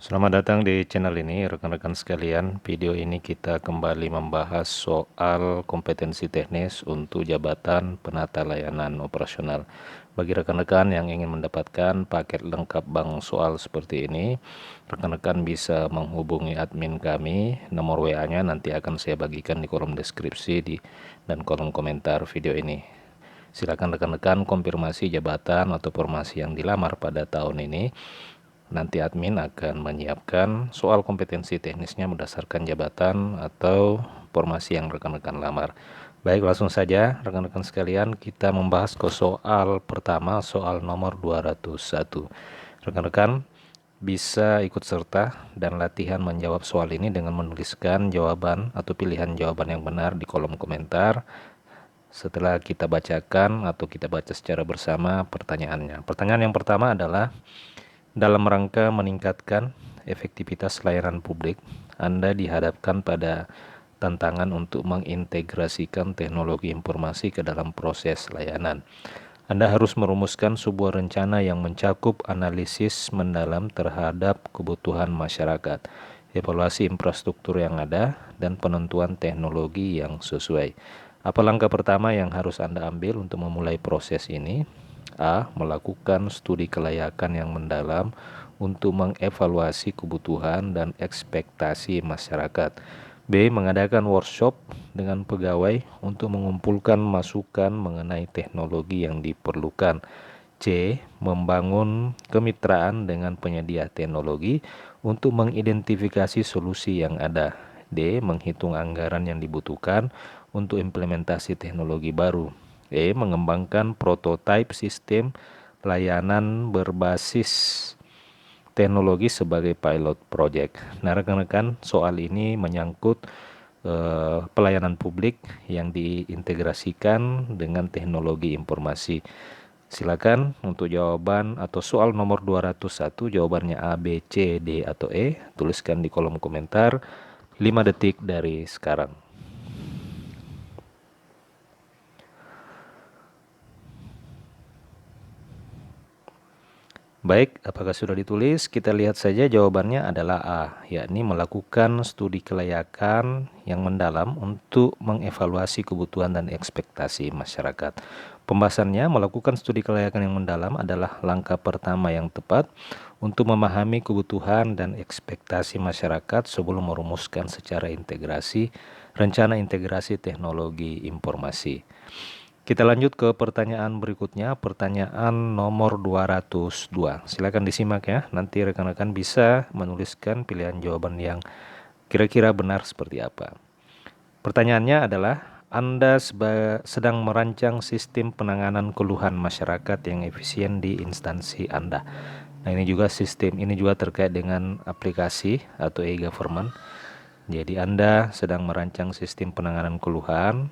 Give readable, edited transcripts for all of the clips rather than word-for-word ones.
Selamat datang di channel ini, rekan-rekan sekalian. Video ini kita kembali membahas soal kompetensi teknis untuk jabatan penata layanan operasional. Bagi rekan-rekan yang ingin mendapatkan paket lengkap bank soal seperti ini, rekan-rekan bisa menghubungi admin kami. Nomor WA-nya nanti akan saya bagikan di kolom deskripsi dan kolom komentar video ini. Silakan rekan-rekan konfirmasi jabatan atau formasi yang dilamar pada tahun ini. Nanti admin akan menyiapkan soal kompetensi teknisnya berdasarkan jabatan atau formasi yang rekan-rekan lamar. Baik, langsung saja rekan-rekan sekalian, kita membahas ke soal pertama, soal nomor 201. Rekan-rekan bisa ikut serta dan latihan menjawab soal ini dengan menuliskan jawaban atau pilihan jawaban yang benar di kolom komentar. Setelah kita bacakan atau kita baca secara bersama pertanyaannya. Pertanyaan yang pertama adalah, dalam rangka meningkatkan efektivitas layanan publik, Anda dihadapkan pada tantangan untuk mengintegrasikan teknologi informasi ke dalam proses layanan. Anda harus merumuskan sebuah rencana yang mencakup analisis mendalam terhadap kebutuhan masyarakat, evaluasi infrastruktur yang ada, dan penentuan teknologi yang sesuai. Apa langkah pertama yang harus Anda ambil untuk memulai proses ini? A. Melakukan studi kelayakan yang mendalam untuk mengevaluasi kebutuhan dan ekspektasi masyarakat. B. Mengadakan workshop dengan pegawai untuk mengumpulkan masukan mengenai teknologi yang diperlukan. C. Membangun kemitraan dengan penyedia teknologi untuk mengidentifikasi solusi yang ada. D. Menghitung anggaran yang dibutuhkan untuk implementasi teknologi baru. Mengembangkan prototipe sistem layanan berbasis teknologi sebagai pilot project. Nah, rekan-rekan, soal ini menyangkut pelayanan publik yang diintegrasikan dengan teknologi informasi. Silakan untuk jawaban atau soal nomor 201, jawabannya A, B, C, D, atau E, tuliskan di kolom komentar 5 detik dari sekarang. Baik, apakah sudah ditulis? Kita lihat saja, jawabannya adalah A, yakni melakukan studi kelayakan yang mendalam untuk mengevaluasi kebutuhan dan ekspektasi masyarakat. Pembahasannya, melakukan studi kelayakan yang mendalam adalah langkah pertama yang tepat untuk memahami kebutuhan dan ekspektasi masyarakat sebelum merumuskan secara integrasi rencana integrasi teknologi informasi. Kita lanjut ke pertanyaan berikutnya, pertanyaan nomor 202. Silakan disimak ya, nanti rekan-rekan bisa menuliskan pilihan jawaban yang kira-kira benar seperti apa. Pertanyaannya adalah, Anda sedang merancang sistem penanganan keluhan masyarakat yang efisien di instansi Anda. Nah, ini juga terkait dengan aplikasi atau e-government. Jadi Anda sedang merancang sistem penanganan keluhan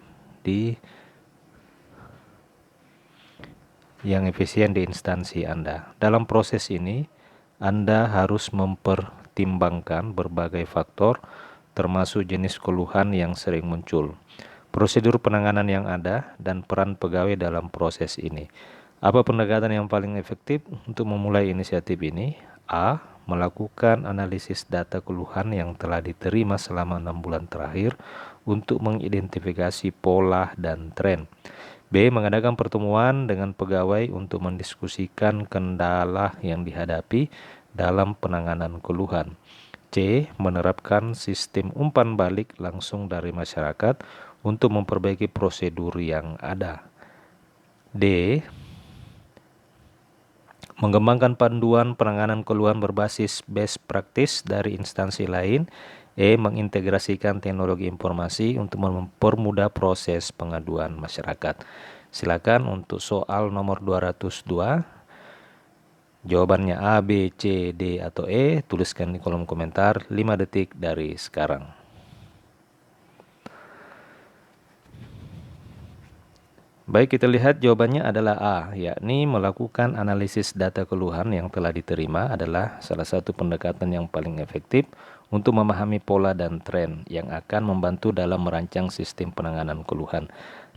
yang efisien di instansi Anda. Dalam proses ini, Anda harus mempertimbangkan berbagai faktor, termasuk jenis keluhan yang sering muncul, prosedur penanganan yang ada, dan peran pegawai dalam proses ini. Apa pendekatan yang paling efektif untuk memulai inisiatif ini? A. Melakukan analisis data keluhan yang telah diterima selama 6 bulan terakhir untuk mengidentifikasi pola dan tren. B. Mengadakan pertemuan dengan pegawai untuk mendiskusikan kendala yang dihadapi dalam penanganan keluhan. C. Menerapkan sistem umpan balik langsung dari masyarakat untuk memperbaiki prosedur yang ada. D. Mengembangkan panduan penanganan keluhan berbasis best practice dari instansi lain. Mengintegrasikan teknologi informasi untuk mempermudah proses pengaduan masyarakat. Silakan untuk soal nomor 202, jawabannya A, B, C, D, atau E, tuliskan di kolom komentar 5 detik dari sekarang. Baik, kita lihat jawabannya adalah A, yakni melakukan analisis data keluhan yang telah diterima adalah salah satu pendekatan yang paling efektif untuk memahami pola dan tren yang akan membantu dalam merancang sistem penanganan keluhan.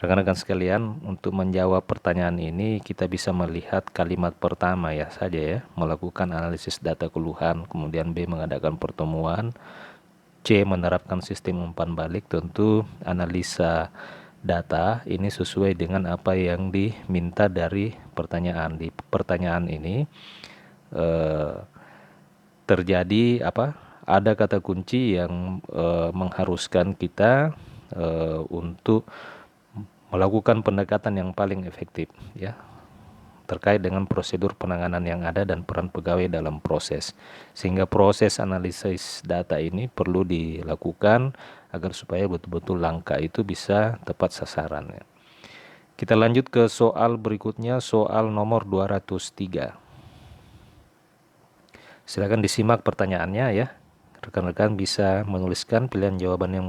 Rekan-rekan sekalian, untuk menjawab pertanyaan ini kita bisa melihat kalimat pertama ya saja ya, melakukan analisis data keluhan, kemudian B mengadakan pertemuan, C menerapkan sistem umpan balik. Tentu analisa data ini sesuai dengan apa yang diminta dari pertanyaan. Di pertanyaan ini terjadi apa? Ada kata kunci yang mengharuskan kita untuk melakukan pendekatan yang paling efektif ya, terkait dengan prosedur penanganan yang ada dan peran pegawai dalam proses. Sehingga proses analisis data ini perlu dilakukan agar supaya betul-betul langkah itu bisa tepat sasaran ya. Kita lanjut ke soal berikutnya, soal nomor 203. Silakan disimak pertanyaannya ya. Rekan-rekan bisa menuliskan pilihan jawaban yang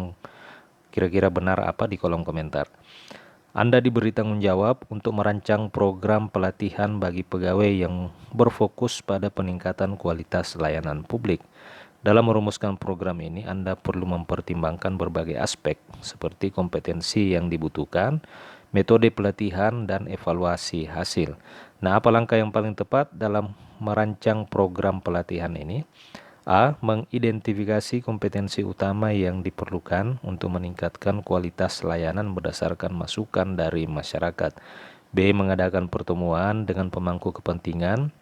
kira-kira benar apa di kolom komentar. Anda diberi tanggung jawab untuk merancang program pelatihan bagi pegawai yang berfokus pada peningkatan kualitas layanan publik. Dalam merumuskan program ini, Anda perlu mempertimbangkan berbagai aspek seperti kompetensi yang dibutuhkan, metode pelatihan, dan evaluasi hasil. Nah, apa langkah yang paling tepat dalam merancang program pelatihan ini? A. Mengidentifikasi kompetensi utama yang diperlukan untuk meningkatkan kualitas layanan berdasarkan masukan dari masyarakat. B. Mengadakan pertemuan dengan pemangku kepentingan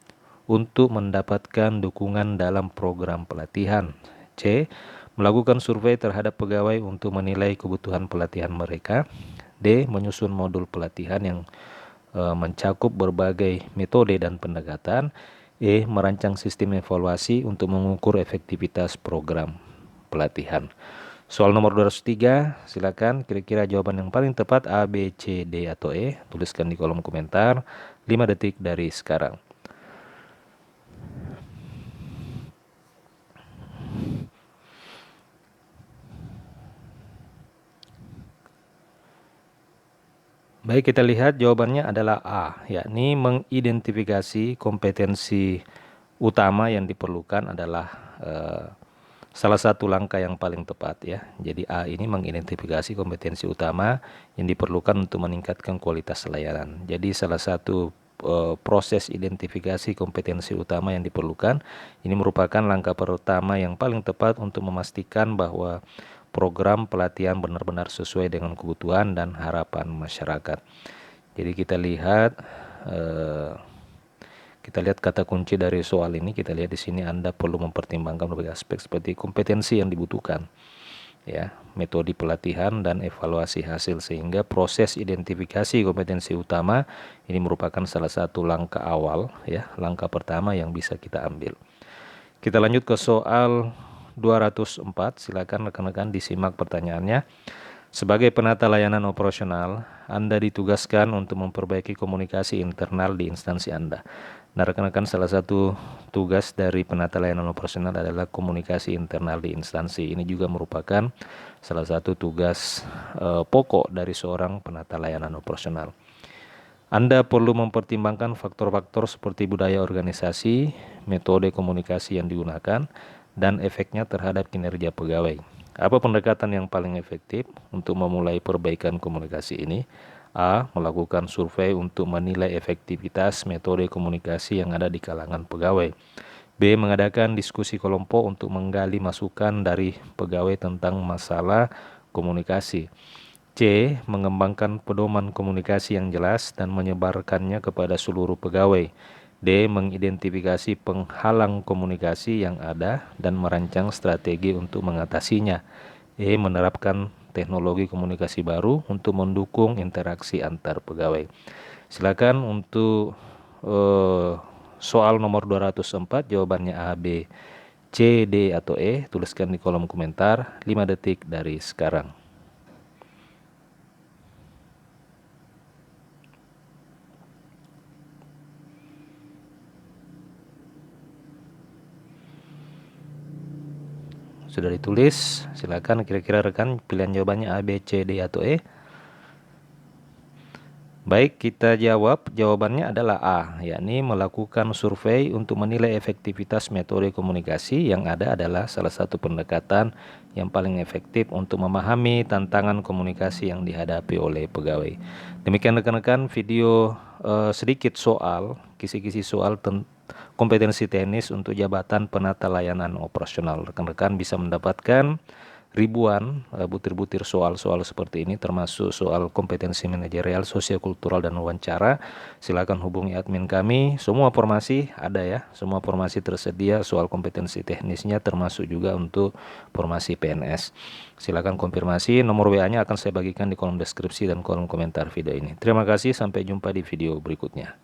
untuk mendapatkan dukungan dalam program pelatihan. C. Melakukan survei terhadap pegawai untuk menilai kebutuhan pelatihan mereka. D. Menyusun modul pelatihan yang mencakup berbagai metode dan pendekatan. E. Merancang sistem evaluasi untuk mengukur efektivitas program pelatihan. Soal nomor 203, silakan kira-kira jawaban yang paling tepat A, B, C, D, atau E. Tuliskan di kolom komentar 5 detik dari sekarang. Baik, kita lihat jawabannya adalah A, yakni mengidentifikasi kompetensi utama yang diperlukan adalah salah satu langkah yang paling tepat ya. Jadi A ini mengidentifikasi kompetensi utama yang diperlukan untuk meningkatkan kualitas layanan. Jadi salah satu proses identifikasi kompetensi utama yang diperlukan ini merupakan langkah pertama yang paling tepat untuk memastikan bahwa program pelatihan benar-benar sesuai dengan kebutuhan dan harapan masyarakat. Jadi kita lihat kata kunci dari soal ini. Kita lihat di sini Anda perlu mempertimbangkan berbagai aspek seperti kompetensi yang dibutuhkan, ya, metode pelatihan dan evaluasi hasil, sehingga proses identifikasi kompetensi utama ini merupakan salah satu langkah awal, ya, langkah pertama yang bisa kita ambil. Kita lanjut ke soal 204. Silakan rekan-rekan disimak pertanyaannya. Sebagai penata layanan operasional, Anda ditugaskan untuk memperbaiki komunikasi internal di instansi Anda. Nah, rekan-rekan, salah satu tugas dari penata layanan operasional adalah komunikasi internal di instansi. Ini juga merupakan salah satu tugas pokok dari seorang penata layanan operasional. Anda perlu mempertimbangkan faktor-faktor seperti budaya organisasi, metode komunikasi yang digunakan, dan efeknya terhadap kinerja pegawai. Apa pendekatan yang paling efektif untuk memulai perbaikan komunikasi ini? A. Melakukan survei untuk menilai efektivitas metode komunikasi yang ada di kalangan pegawai. B. Mengadakan diskusi kelompok untuk menggali masukan dari pegawai tentang masalah komunikasi. C. Mengembangkan pedoman komunikasi yang jelas dan menyebarkannya kepada seluruh pegawai. D. Mengidentifikasi penghalang komunikasi yang ada dan merancang strategi untuk mengatasinya. E. Menerapkan teknologi komunikasi baru untuk mendukung interaksi antar pegawai. Silakan untuk soal nomor 204, jawabannya A, B, C, D, atau E. Tuliskan di kolom komentar 5 detik dari sekarang. Sudah ditulis, silakan kira-kira rekan pilihan jawabannya A, B, C, D, atau E. Baik, kita jawab. Jawabannya adalah A, yakni melakukan survei untuk menilai efektivitas metode komunikasi. Yang ada adalah salah satu pendekatan yang paling efektif untuk memahami tantangan komunikasi yang dihadapi oleh pegawai. Demikian rekan-rekan video sedikit soal, kisi-kisi soal kompetensi teknis untuk jabatan penata layanan operasional. Rekan-rekan bisa mendapatkan ribuan butir-butir soal-soal seperti ini, termasuk soal kompetensi manajerial, sosiokultural, dan wawancara. Silakan hubungi admin kami. Semua formasi ada ya, semua formasi tersedia soal kompetensi teknisnya, termasuk juga untuk formasi PNS. Silakan konfirmasi. Nomor WA-nya akan saya bagikan di kolom deskripsi dan kolom komentar video ini. Terima kasih, sampai jumpa di video berikutnya.